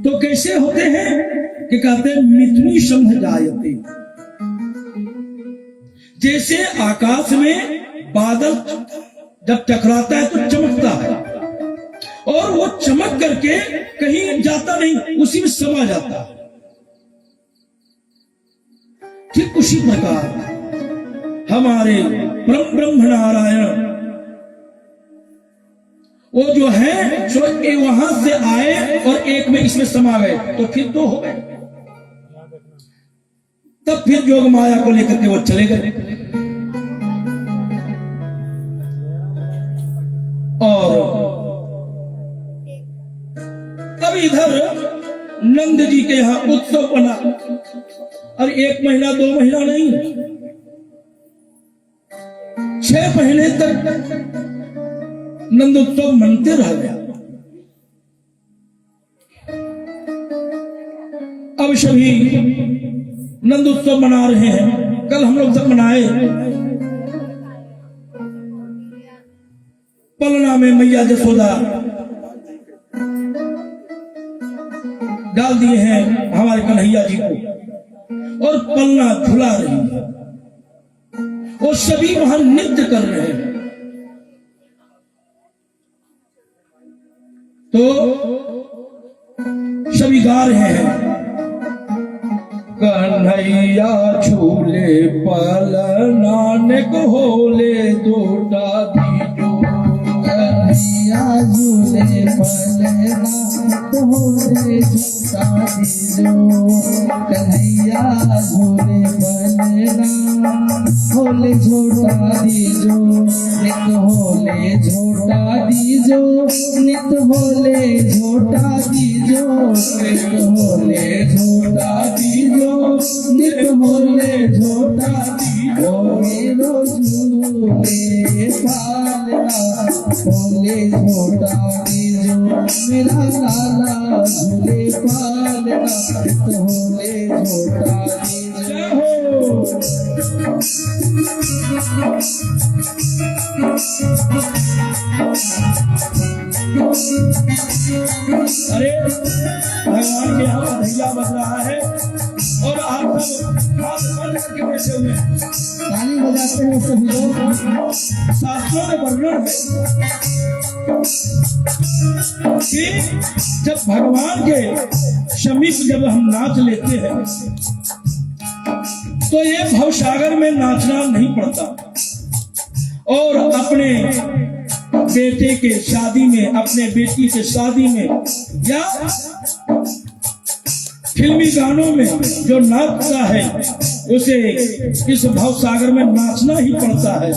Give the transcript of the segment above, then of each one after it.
तो कैसे होते हैं कि कहते हैं मिथुनी समझ जायते, जैसे आकाश में बादल जब टकराता है तो चमकता है और वो चमक करके कहीं जाता नहीं, उसी में समा जाता है। ठीक उसी प्रकार हमारे परम ब्रह्म नारायण वो जो है सो वहां से आए और एक में इसमें समा गए, तो फिर दो हो गए। तब फिर जोग माया को लेकर के वो चले गए। और तब इधर नंद जी के यहां उत्सव बना, और 1 महीना 2 महीना नहीं, 6 महीने तक नंदोत्सव मनते रह गया। अब सभी नंदोत्सव मना रहे हैं। कल हम लोग सब मनाए, पलना में मैया जसोदा डाल दिए हैं हमारे कन्हैया जी को, और पलना झुला रही है, और सभी वहां नृत्य कर रहे हैं। तो सभी गा रहे हैं, कन्हैया झूले पलना ने होले दोटा दीजो, कन्हैया झूले पलना तो होले दोटा दीजो, कन्हैया झूले पलना होले झोटा दीजो, नित होले झोटा दीजो, नित होले झोटा दीजो, नित होले झोटा दीजो, नित होले झोटा दीजो, मेरो झूले पालना होले झोटा दीजो, मेरा लाला झूले पालना होले झोटा दीजो। अरे भगवान के यहाँ कन्हैया बज रहा है और आप सब हाथ बंद करके बैठे हुए हैं, ताली बजाते हैं सभी लोग। शास्त्रों में वर्णन है कि जब भगवान के समीप जब हम नाच लेते हैं तो ये भवसागर में नाचना नहीं पड़ता, और अपने बेटे के शादी में, अपने बेटी के शादी में, या फिल्मी गानों में जो नाचता है उसे इस भवसागर में नाचना ही पड़ता है।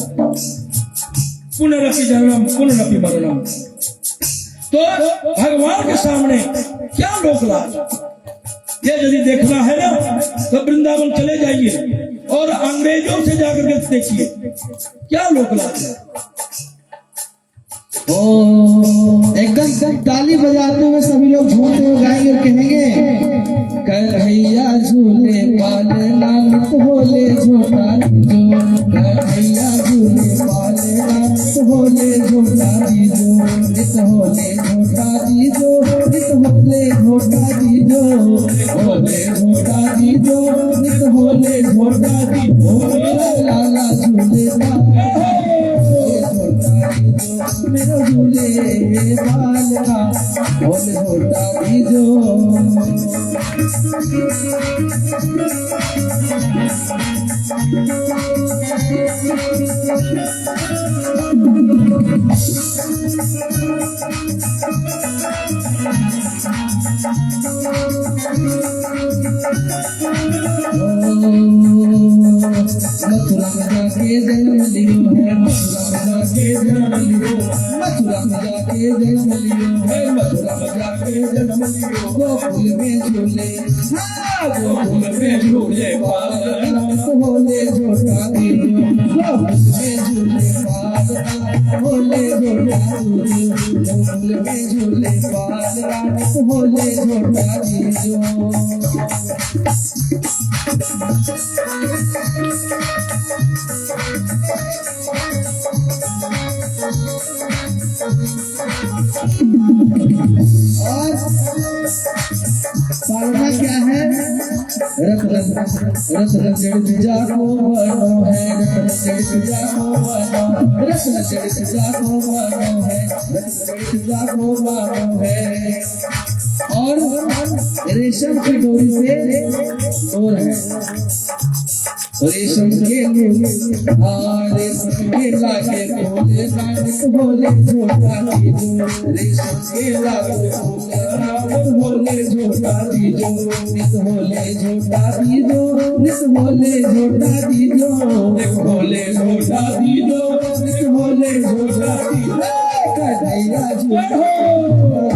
पुनरपि जन्म पुनरपि मरणम। तो भगवान के सामने क्या लोक लाज, ये यदि देखना है ना तो वृंदावन चले जाइए और अंग्रेजों से जाकर के देखिए क्या लोक लाज है। एकदम ताली बजाते हुए सभी लोग झूमते हुए गाएंगे और कहेंगे, कन्हैया झूले पालना नित होले झोटा दीजो, कन्हैया झूले पालना नित होले झोटा दीजो, नित होले झोटा दीजो, नित होले झोटा दीजो, होले झोटा दीजो, नित होले झोटा दीजो, मेरा लाला झूले मेरो झूले पालना होले झोटा दीजो। मथुरा में जाके जन्म लियो है, मथुरा में जाके जन्म लियो, मथुरा में जाके जन्म लियो है, मथुरा में जाके जन्म लियो, गोकुल में झूले, गोकुल में झूले पालना होले झोटा दीजो, गोकुल में झूले पालना होले झोटा दीजो, गोकुल में झूले पालना होले झोटा दीजो। और धारणा क्या है? रस रस जड़ जा को बनो है, रस जड़ जा को बनो, रस जड़ जा को बनो है, रस जड़ जा को बनो है। और रेशम की डोरी से डोर है, रेशम के रेशम के लागे बोले नानक बोले झोटा दीजो, रेशम के लागे बोले झोटा दीजो, नित बोले झोटा दीजो, नित बोले झोटा दीजो, नित बोले झोटा दीजो, नित बोले झोटा दीजो, कन्हैया झूले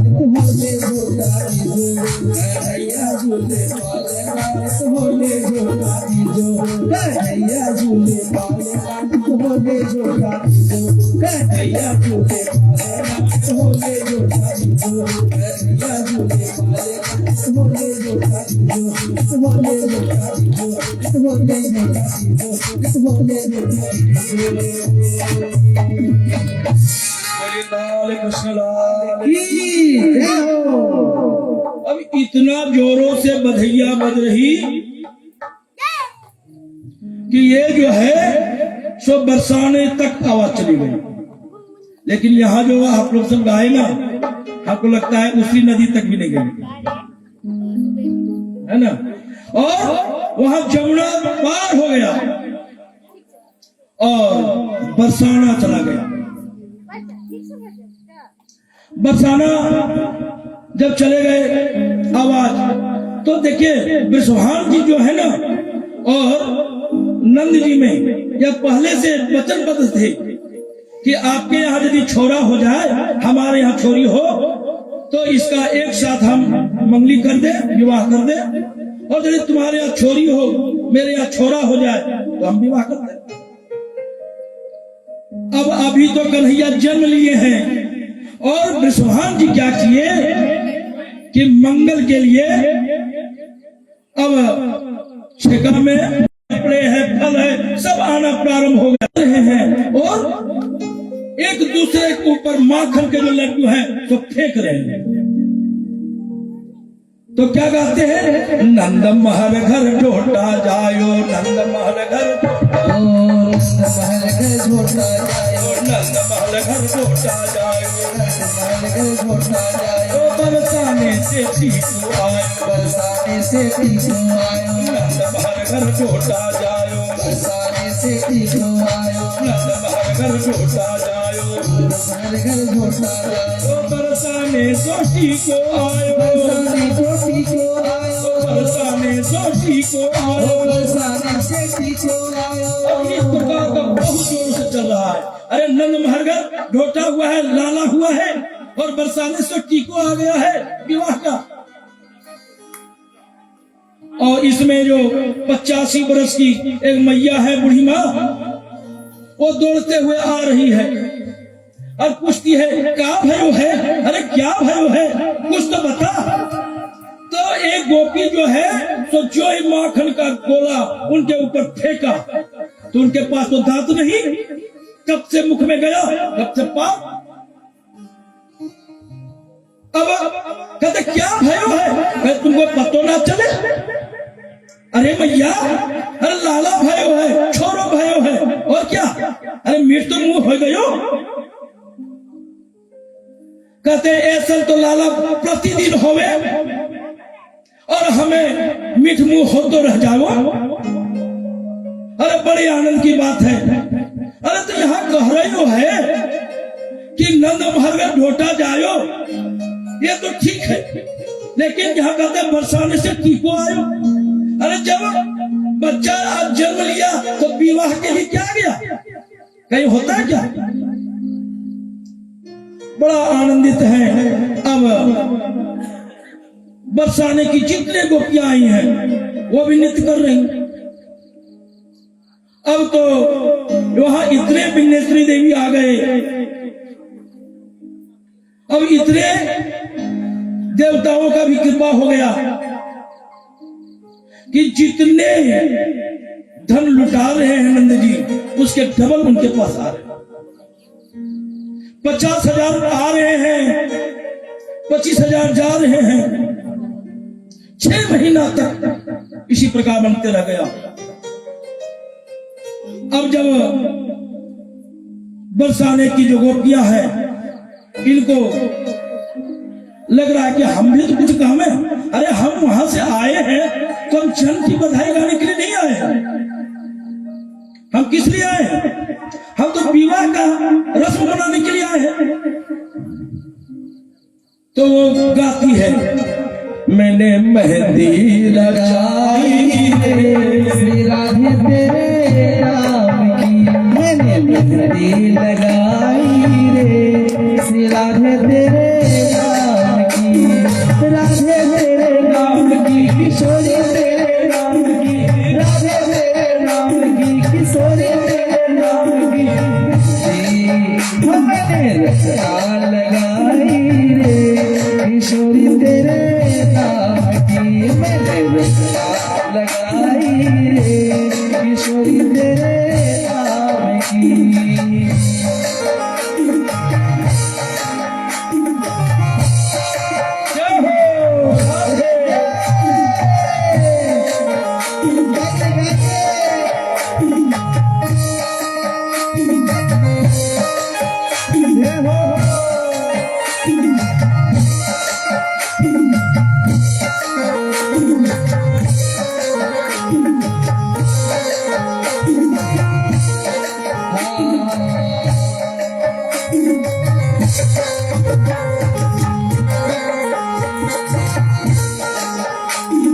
नित बोले झोटा दीजो, कन्हैया झूले पाले नित बोले झोटा दीजो, कन्हैया झूले पाले नित बोले झोटा दीजो, कन्हैया झूले पाले नित बोले झोटा दीजो, कन्हैया झूले पाले नित बोले झोटा दीजो, नित बोले झोटा दीजो, नित बोले झोटा दीजो, नित बोले झोटा दीजो। लाल कृष्ण लाल की जय हो। अब इतना जोरों से बधैया बज रही कि ये जो है सो बरसाने तक आवाज चली गई। लेकिन यहाँ जो आप लोग सब गाए ना, आपको लगता है उसी नदी तक भी नहीं गई, है ना। और वहां जमुना पार हो गया और बरसाना चला गया। बरसाना जब चले गए आवाज, तो देखिए विश्वान जी जो है ना और नंद जी में यह पहले से वचनबद्ध थे कि आपके यहाँ यदि छोरा हो जाए, हमारे यहाँ छोरी हो, तो इसका एक साथ हम मंगली कर दे, विवाह कर दे, और यदि तुम्हारे यहाँ छोरी हो, मेरे यहाँ छोरा हो जाए तो हम विवाह कर दे। अब अभी तो कन्हैया जन्म लिए हैं और विश्वान जी क्या किए कि मंगल के लिए अब छेका में कपड़े हैं, फल है, सब आना प्रारंभ हो गए हैं और एक दूसरे के ऊपर माखन के जो लड्डू हैं तो फेंक रहे हैं। तो क्या कहते हैं, नंद महल घर ढोटा जायो, नंद महल घर महल घर झोटा जायो, नंद महल घर ढोटा जायो, महल घर झोटा जायो, बरसाने से टीकू आयो, बरसाने से टीकू आयो, नंद महल घर ढोटा जायो, बरसाने से टीकू आयो, नंद महल घर ढोटा जायो, महल घर झोटा जायो, बरसाने से टीकू आयो, बरसाने से टीकू आयो, बरसाने से टीकू आयो, बरसाने से टीकू आयो। अब इस प्रकार का बहुत जोर से चल रहा है। अरे नंद महल घर ढोटा हुआ है, लाला हुआ है और बरसाने से टीको आ गया है विवाह का। और इसमें जो 85 बरस की एक मैया है, बूढ़ी माँ, वो दौड़ते हुए आ रही है और पूछती है क्या भयो है, अरे क्या भयो है, कुछ तो बता। तो एक गोपी जो है तो जो ही माखन का गोला उनके ऊपर फेंका, तो उनके पास तो दांत नहीं, कब से मुख में गया, कब से पाप। अब कहते क्या भयो है, कहते तुमको पतो ना चले, अरे मैया, अरे लाला भयो है, छोरो भयो है, और क्या, अरे मीट तो मुंह हो गयो। कहते ऐसा तो लाला प्रतिदिन होवे और हमें मीठ मुंह हो तो रह जाओ। अरे बड़े आनंद की बात है। अरे तो यहाँ कह रही हो है कि नंद महल में ढोटा जायो, ये तो ठीक है, लेकिन यहाँ कहते बरसाने से टीको आयो। अरे जब बच्चा आज जन्म लिया तो विवाह के लिए क्या गया, कहीं होता है क्या। बड़ा आनंदित है। अब बरसाने की जितने गोपियां आई हैं वो भी नृत्य कर रही। अब तो वहां इतने विघ्नेश्वरी देवी आ गए, अब इतने देवताओं का भी कृपा हो गया कि जितने धन लुटा रहे हैं नंद जी, उसके डबल उनके पास आ रहे हैं। 50,000 आ रहे हैं, 25,000 जा रहे हैं, 6 महीना तक इसी प्रकार बनते रह गया। अब जब बरसाने की जो गोपियां हैं, इनको लग रहा है कि हम भी तो कुछ काम है। अरे हम वहां से आए हैं तो हम चंद की बधाई गाने के लिए नहीं आए हैं। हम किस लिए आए हैं? हम तो विवाह का रस्म मनाने के लिए आए हैं। तो वो गाती है, मैंने मेहंदी लगाई रे राधे तेरे नाम की, मैंने मेहंदी लगाई रे श्री राधे तेरे नाम की, राधे तेरे नाम की किशोरी तेरे नाम की, राधे तेरे नाम की किशोरी तेरे नाम की, मैंने रस्ता लगाई रे किशोरी तेरे नाम की, मैंने रस्ता लगाई रे किशोरी तेरे नाम की।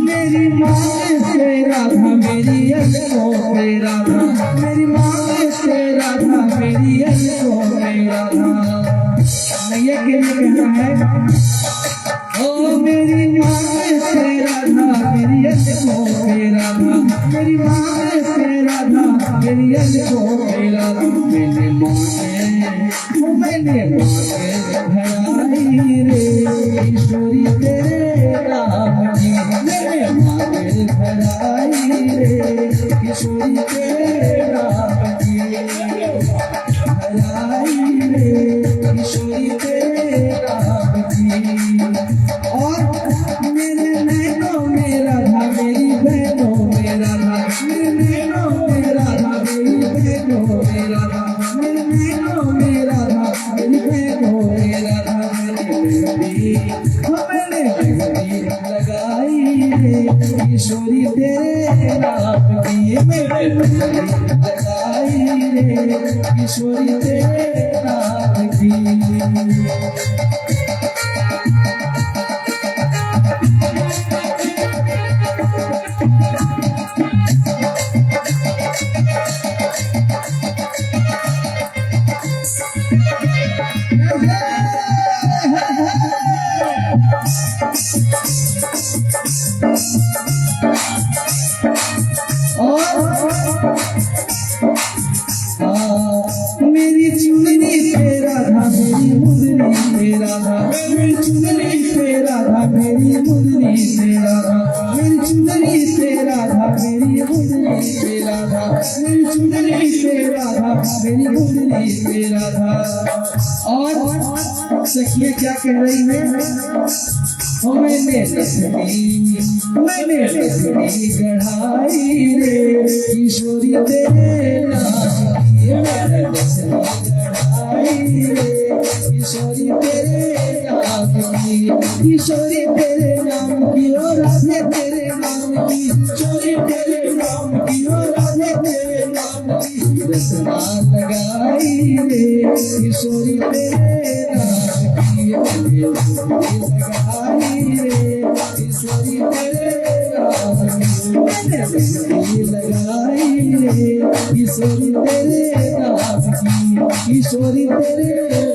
मेरी माँ से राधा मेरी अल्लो रे राधा, मेरी माँ से राधा मेरी अल्लो रे राधा। नैया के लिए कहना है, ओ मेरी माँ से राधा मेरी अल्लो रे राधा, मेरी माँ से राधा मेरी अल्लो रे राधा। मैंने माँ के भराई रे किशोरी तेरे नाम की, मैंने माँ के भराई रे किशोरी तेरे नाम की, भराई रे किशोरी तेरे नाम की। और मेरे नैनों में राधा मेरी बहनों में राधा, मेरे नैनों में राधा मेरी बहनों में राधा, मेरे नैनों में राधा मेरी बहनों में राधा। मैंने मेहंदी लगाई रे किशोरी तेरे नाम की, मैंने मेहंदी लगाई रे किशोरी तेरे नाम की। मेरी चुनरी से राधा मेरी मुरली से राधा, मेरी चुनरी से राधा मेरी मुरली से राधा, मेरी चुनरी से राधा मेरी मुरली से राधा, मेरी चुनरी से राधा मेरी मुरली से राधा। और सखियाँ क्या कह रही है, मैंने तस्वीर गढ़ाई रे किशोरी तेरे नाम की, मैंने तस्वीर गढ़ाई रे किशोरी तेरे नाम की, किशोरी तेरे नाम की, ओ राधे तेरे नाम की, किशोरी तेरे नाम की, ओ राधे तेरे नाम की, रस्ता लगाई रे किशोरी तेरे नाम की, लगाई रे किशोरी तेरे नाम की, मैंने मेहंदी लगाई रे किशोरी तेरे नाम की, किशोरी तेरे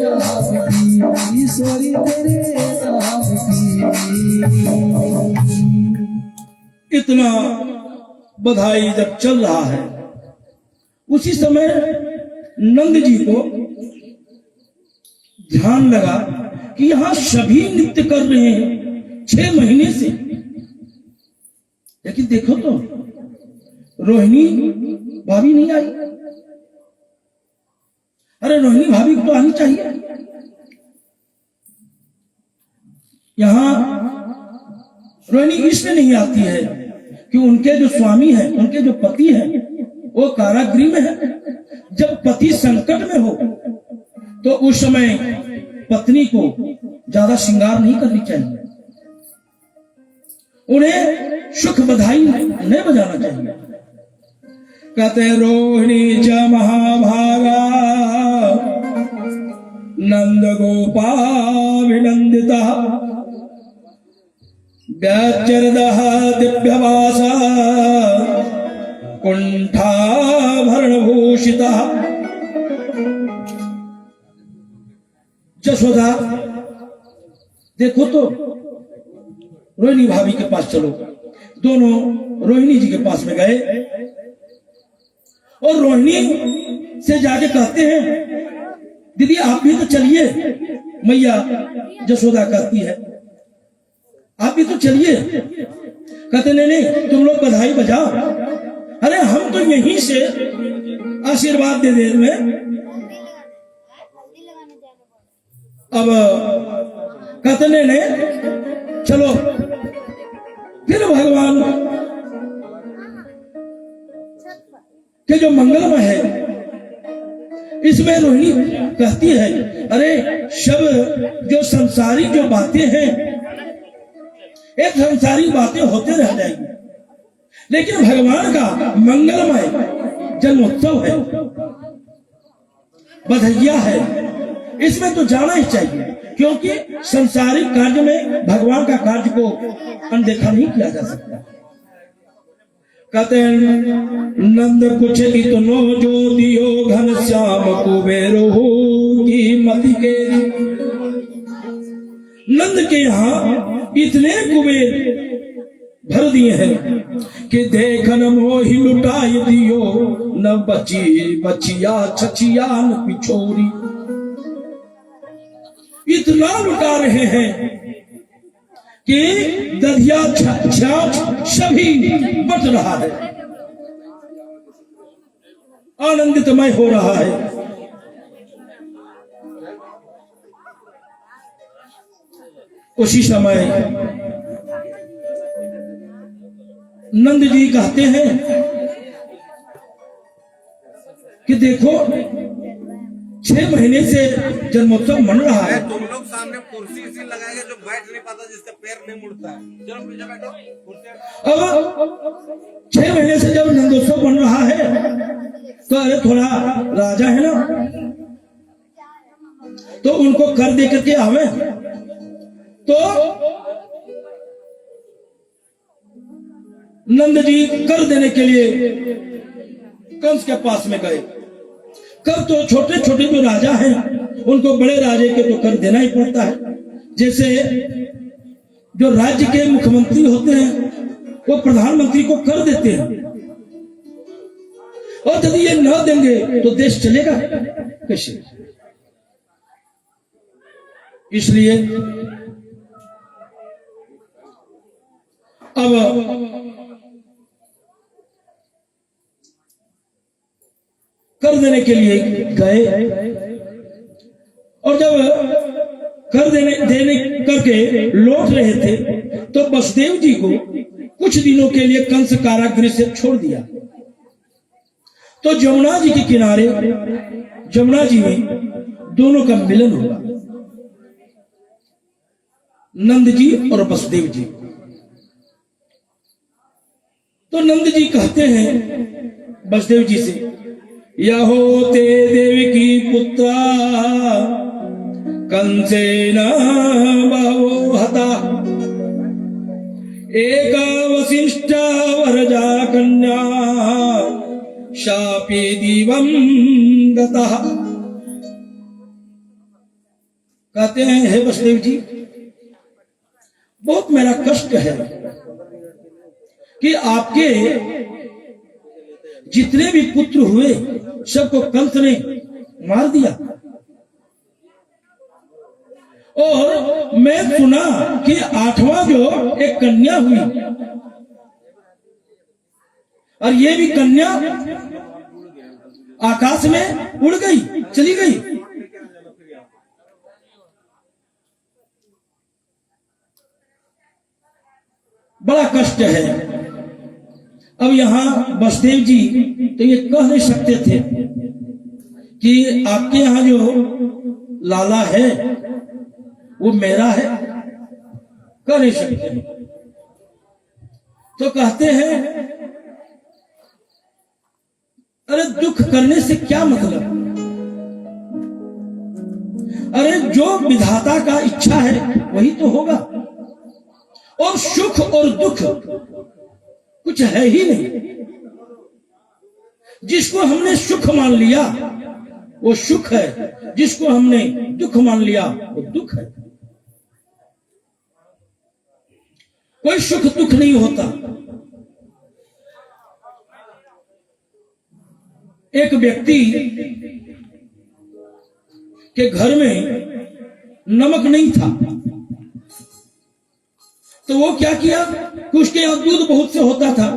नाम की, किशोरी तेरे नाम की। इतना बधाई जब चल रहा है, उसी समय नंद जी को ध्यान लगा कि यहाँ सभी नृत्य कर रहे हैं 6 महीने से, लेकिन देखो तो रोहिणी भाभी नहीं आई। अरे रोहिणी भाभी को तो आनी चाहिए। यहाँ रोहिणी इसलिए नहीं आती है कि उनके जो स्वामी हैं, उनके जो पति हैं, वो कारागृह में है। जब पति संकट में हो तो उस समय पत्नी को ज्यादा श्रृंगार नहीं करनी चाहिए, उन्हें सुख बधाई नहीं बजाना चाहिए। कहते रोहिणी च महाभागा नंद गोपाभिनंदिता व्याचरदः दिव्यवास कुंठाभरणभूषिता। जशोदा देखो तो रोहिणी भाभी के पास चलो। दोनों रोहिणी जी के पास में गए और रोहिणी से जाके कहते हैं दीदी आप भी तो चलिए। मैया जशोदा कहती है आप भी तो चलिए। कहते नहीं तुम लोग बधाई बजाओ। अरे हम तो यहीं से आशीर्वाद दे दे में। अब कहते नहीं चलो। फिर भगवान के जो मंगलमय है इसमें रोहिणी कहती है अरे सब जो संसारी जो बातें हैं एक संसारी बातें होते रह जाएंगी, लेकिन भगवान का मंगलमय जन्मोत्सव है, बधाइयां है, इसमें तो जाना ही चाहिए। क्योंकि संसारिक कार्य में भगवान का कार्य को अनदेखा नहीं किया जा सकता। कहते नंद कुछ इतनो जो दियो घन श्याम कुबेर की मति के। नंद के यहाँ इतने कुबेर भर दिए हैं कि देखन मोहि लुटाई दियो न बची बचिया छचिया न पिछोरी। इतना लुटा रहे हैं कि दधिया छाछ सभी बट रहा है, आनंदितमय हो रहा है। उसी समय नंद जी कहते हैं कि देखो 6 महीने से जन्मोत्सव मन रहा है। तुम लोग सामने कुर्सी इसी लगाएंगे जो बैठ नहीं पाता, जिसका पैर नहीं मुड़ता है। चलो पीछे बैठो कुर्सी। अब 6 महीने से जब नंदोत्सव बन रहा है तो अरे थोड़ा राजा है ना, तो उनको कर दे करके आवे। तो नंद जी कर देने के लिए कंस के पास में गए। कर तो छोटे छोटे जो राजा हैं उनको बड़े राजे के तो कर देना ही पड़ता है। जैसे जो राज्य के मुख्यमंत्री होते हैं वो प्रधानमंत्री को कर देते हैं, और यदि ये न देंगे तो देश चलेगा कैसे। इसलिए अब कर देने के लिए गए, और जब कर देने करके लौट रहे थे तो वसुदेव जी को कुछ दिनों के लिए कंस कारागृह से छोड़ दिया। तो जमुना जी के किनारे जमुना जी में दोनों का मिलन हुआ, नंद जी और वसुदेव जी। तो नंद जी कहते हैं वसुदेव जी से यहो ते देवी की पुत्रा कंसेन बहवो हता एका वसिष्ठ वरजा कन्या शापे दीवम गतः। कहते हैं हे वसुदेव जी बहुत मेरा कष्ट है कि आपके जितने भी पुत्र हुए सबको कंस ने मार दिया, और मैं सुना कि 8वां जो एक कन्या हुई, और ये भी कन्या आकाश में उड़ गई, चली गई। बड़ा कष्ट है। अब यहाँ बसदेव जी तो ये कह नहीं सकते थे कि आपके यहाँ जो लाला है वो मेरा है, कह नहीं सकते। तो कहते हैं अरे दुख करने से क्या मतलब, अरे जो विधाता का इच्छा है वही तो होगा, और सुख और दुख कुछ है ही नहीं। जिसको हमने सुख मान लिया वो सुख है, जिसको हमने दुख मान लिया वो दुख है। कोई सुख दुख नहीं होता। एक व्यक्ति के घर में नमक नहीं था, तो वो क्या किया कि उसके यहां दूध बहुत से होता था,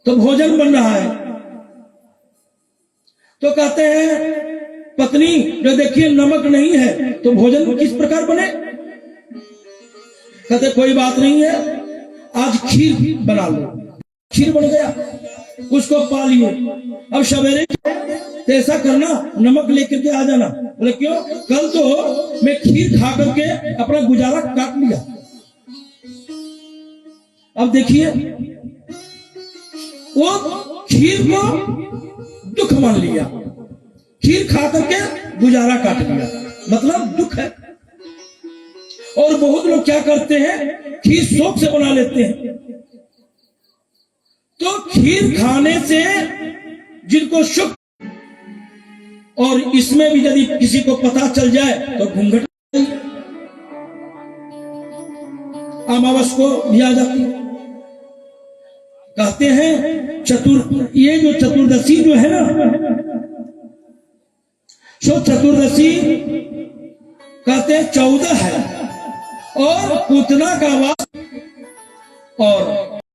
तो भोजन बन रहा है, तो कहते हैं पत्नी जो देखिए नमक नहीं है तो भोजन किस प्रकार बने। कहते कोई बात नहीं है, आज खीर बना लो। खीर बन गया, उसको पा लिए। अब सवेरे तो ऐसा करना नमक लेकर के आ जाना। बोले क्यों, कल तो मैं खीर खा करके अपना गुजारा काट लिया। अब देखिए वो खीर को दुख मान लिया, खीर खा करके गुजारा काट लिया, मतलब दुख है। और बहुत लोग क्या करते हैं, खीर शौक से बना लेते हैं। तो खीर खाने से जिनको सुख, और इसमें भी यदि किसी को पता चल जाए तो घूंघट अमावस को भी आ जाती है। कहते हैं ये जो चतुर्दशी जो है ना, सो चतुर्दशी कहते हैं 14 है, और पूतना का वास और